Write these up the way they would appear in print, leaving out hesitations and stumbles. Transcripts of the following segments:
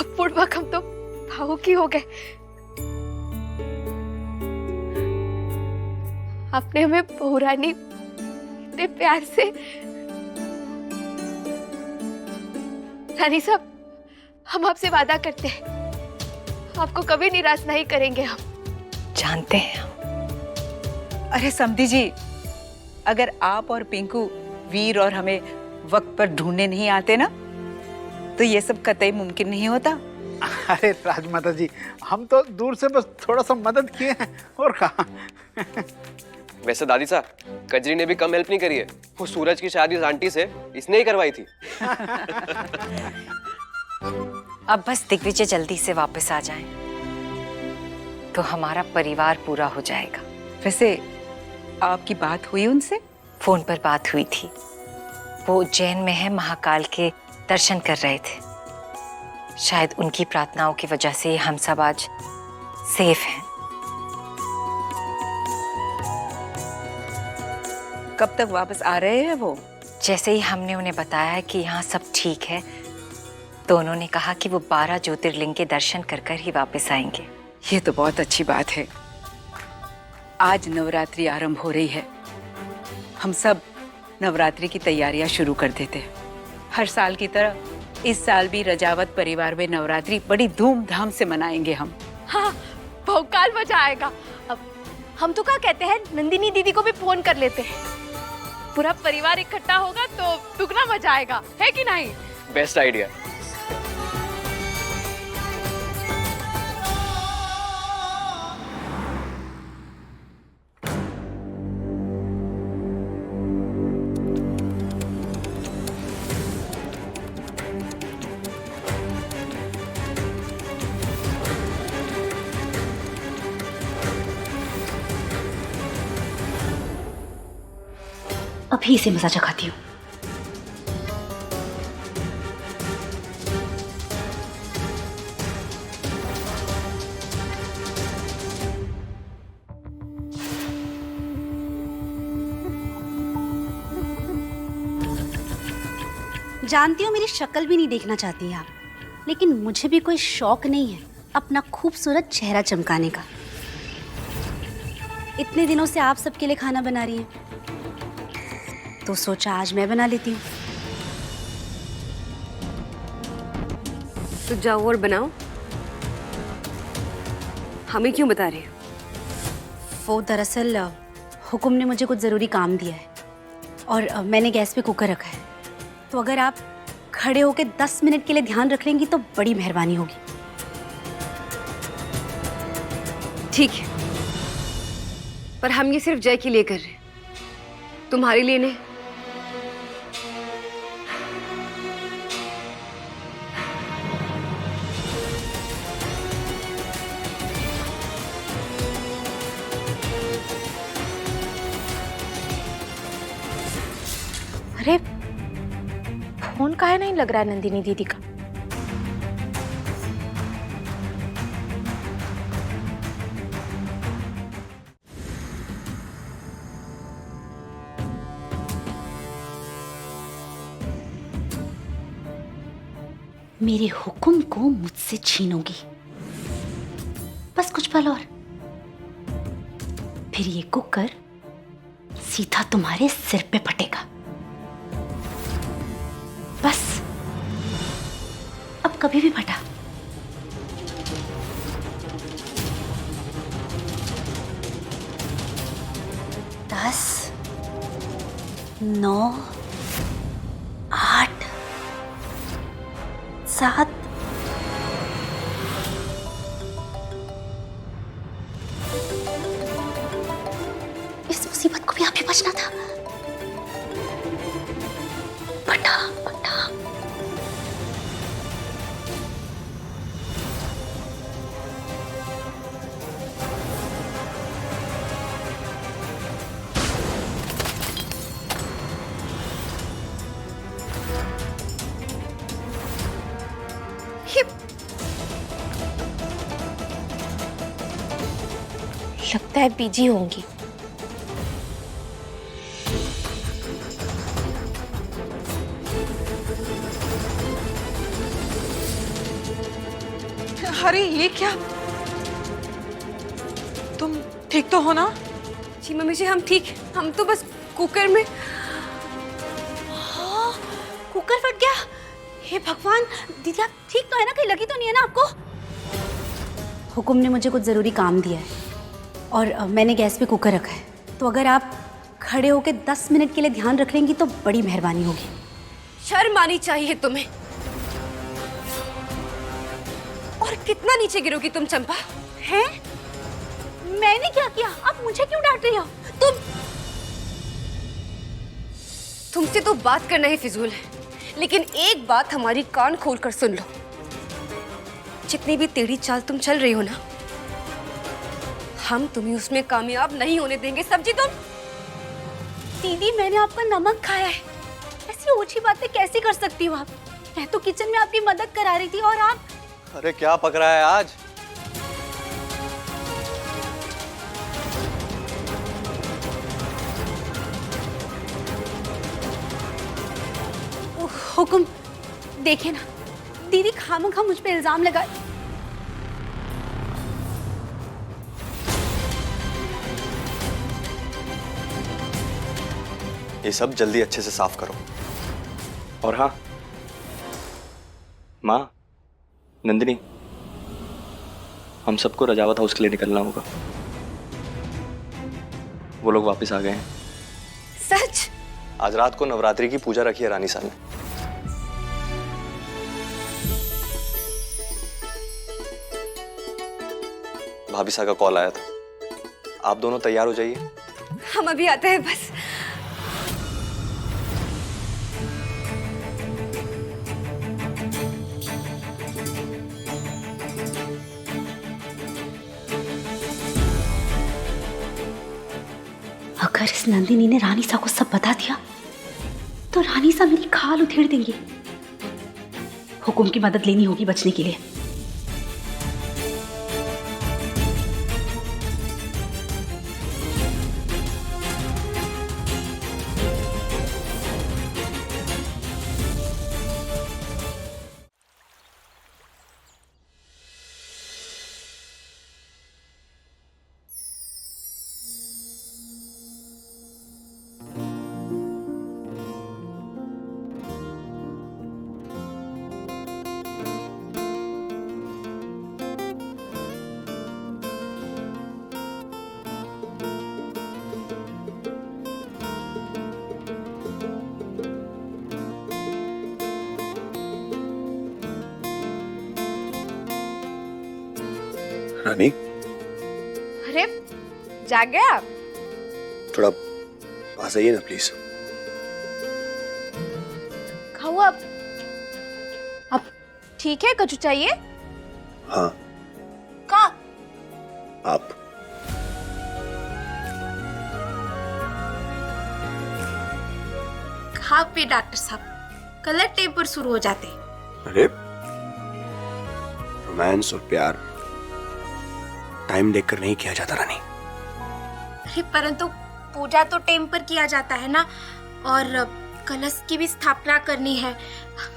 पूर्वक हम तो भावुक ही हो गए। आपने हमें बहू रानी इतने प्यार से। रानी साहब, हम आपसे वादा करते हैं, आपको कभी निराश नहीं करेंगे। हम जानते हैं हम। अरे समधी जी, अगर आप और पिंकू वीर और हमें वक्त पर ढूंढने नहीं आते ना, तो ये सब कतई मुमकिन नहीं होता। अरे राजमाता जी, हम तो दूर से बस थोड़ा सा मदद किए हैं, और कहा। वैसे दादी साहब, कजरी ने भी कम हेल्प नहीं करी है। वो सूरज की शादी उस आंटी से इसने ही करवाई थी। अब बस दिग्विजय जल्दी से वापस आ जाएं, तो हमारा परिवार पूरा हो जाएगा। वैसे आपकी बात हुई उनसे? फोन पर बात हुई थी। वो उज्जैन में है, महाकाल के दर्शन कर रहे थे। शायद उनकी प्रार्थनाओं की वजह से हम सब आज सेफ हैं। कब तक वापस आ रहे हैं वो? जैसे ही हमने उन्हें बताया कि यहाँ सब ठीक है, तो उन्होंने कहा कि वो 12 ज्योतिर्लिंग के दर्शन कर कर ही वापस आएंगे। ये तो बहुत अच्छी बात है। आज नवरात्रि आरंभ हो रही है, हम सब नवरात्रि की तैयारियां शुरू कर देते हैं। हर साल की तरह इस साल भी रजावत परिवार में नवरात्रि बड़ी धूमधाम से मनाएंगे हम। हाँ, भौकाल मजा आएगा। अब हम तो क्या कहते हैं, नंदिनी दीदी को भी फोन कर लेते हैं। पूरा परिवार इकट्ठा होगा तो दुगना मजा आएगा, है कि नहीं? Best idea. अभी इसे मजा चखाती हूँ। जानती हूँ मेरी शक्ल भी नहीं देखना चाहती आप, लेकिन मुझे भी कोई शौक नहीं है अपना खूबसूरत चेहरा चमकाने का। इतने दिनों से आप सबके लिए खाना बना रही हैं, तो सोचा आज मैं बना लेती हूँ। तो जाओ और बनाओ, हमें क्यों बता रही हो? वो दरअसल हुक्म ने मुझे कुछ ज़रूरी काम दिया है और मैंने गैस पे कुकर रखा है, तो अगर आप खड़े होकर 10 मिनट के लिए ध्यान रख लेंगी तो बड़ी मेहरबानी होगी। ठीक है, पर हम ये सिर्फ जय के लिए कर रहे हैं, तुम्हारे लिए नहीं। अरे फोन काहे नहीं लग रहा है नंदिनी दीदी का? मेरे हुक्म को मुझसे छीनोगी, बस कुछ पल और, फिर ये कुकर सीधा तुम्हारे सिर पे फटेगा। बस अब कभी भी फटा। दस, 9, 8, 7, इस मुसीबत को भी आप ही बचना था। फटा फटा। लगता है बिजी होंगी। अरे ये क्या? तुम ठीक तो हो ना? जी मम्मी जी हम ठीक, हम तो बस कुकर में। हाँ, कुकर फट गया। हे भगवान, दीदी आप ठीक तो है ना? कहीं लगी तो नहीं है ना आपको? हुकुम ने मुझे कुछ ज़रूरी काम दिया है और मैंने गैस पे कुकर रखा है, तो अगर आप खड़े होकर 10 मिनट के लिए ध्यान रख लेंगी तो बड़ी मेहरबानी होगी। शर्म आनी चाहिए तुम्हें। और कितना नीचे गिरोगी तुम चंपा? हैं? मैंने क्या किया? आप मुझे क्यों डांट रही हो? तुमसे तो बात करना ही फिजूल है, लेकिन एक बात हमारी कान खोलकर सुन लो। जितनी भी टेढ़ी चाल तुम चल रही हो ना, हम तुम्हें उसमें कामयाब नहीं होने देंगे। सब्जी तुम। दीदी मैंने आपका नमक खाया है, ऐसी ओछी बातें कैसे कर सकती हो आप? मैं तो किचन में आपकी मदद करा रही थी और आप। अरे क्या पक रहा है आज? हुकुम देखिए ना, दीदी खामखा मुझ पे इल्जाम लगा। ये सब जल्दी अच्छे से साफ करो। और हाँ माँ, नंदिनी, हम सबको रजावत हाउस के लिए निकलना होगा। वो लोग वापस आ गए हैं। सच? आज रात को नवरात्रि की पूजा रखी है रानी साहब ने। भाभी साहब का कॉल आया था। आप दोनों तैयार हो जाइए। हम अभी आते हैं बस। अगर इस नंदिनी ने रानी सा को सब बता दिया तो रानी सा मेरी खाल उधेड़ देंगे। हुकुम की मदद लेनी होगी बचने के लिए। रानी, अरे जाग गए आप? थोड़ा पास आइए ना प्लीज। खाओ आप। अब ठीक है? कछु चाहिए? हाँ का? आप। खा पे डॉक्टर साहब, कलर टेपर शुरू हो जाते। अरे रोमांस और प्यार टाइम देखकर नहीं किया जाता रानी। अरे परंतु पूजा तो टेम पर किया जाता है ना, और कलश की भी स्थापना करनी है।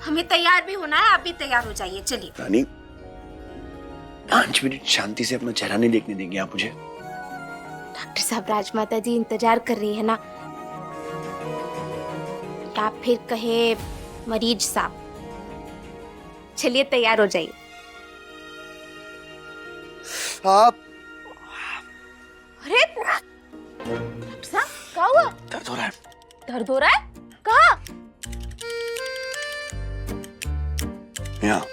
हमें तैयार भी होना है। आप भी तैयार हो जाइए, चलिए। रानी 5 मिनट शांति से अपना चेहरा नहीं देखने देंगे आप मुझे? डॉक्टर साहब, राजमाता जी इंतजार कर रही है ना। आप फिर कहे मरीज साहब। चलिए तैयार हो जाइए। आप। अरे डॉक्टर साहब, क्या हुआ? दर्द हो रहा है। दर्द हो रहा है? कहाँ? यहाँ।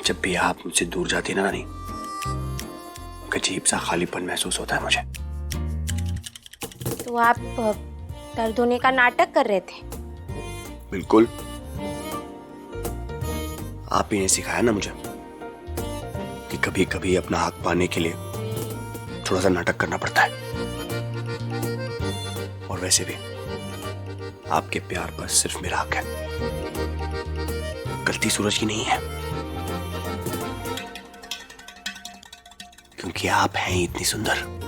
जब भी आप मुझसे दूर जाती ना रानी, अजीब सा खालीपन महसूस होता है मुझे। तो आप दर्द होने का नाटक कर रहे थे? बिल्कुल। आप ही ने सिखाया ना मुझे कि कभी कभी अपना हक पाने के लिए थोड़ा सा नाटक करना पड़ता है। और वैसे भी आपके प्यार पर सिर्फ मेरा हक है, गलती सूरज की नहीं है। क्योंकि आप हैं इतनी सुंदर।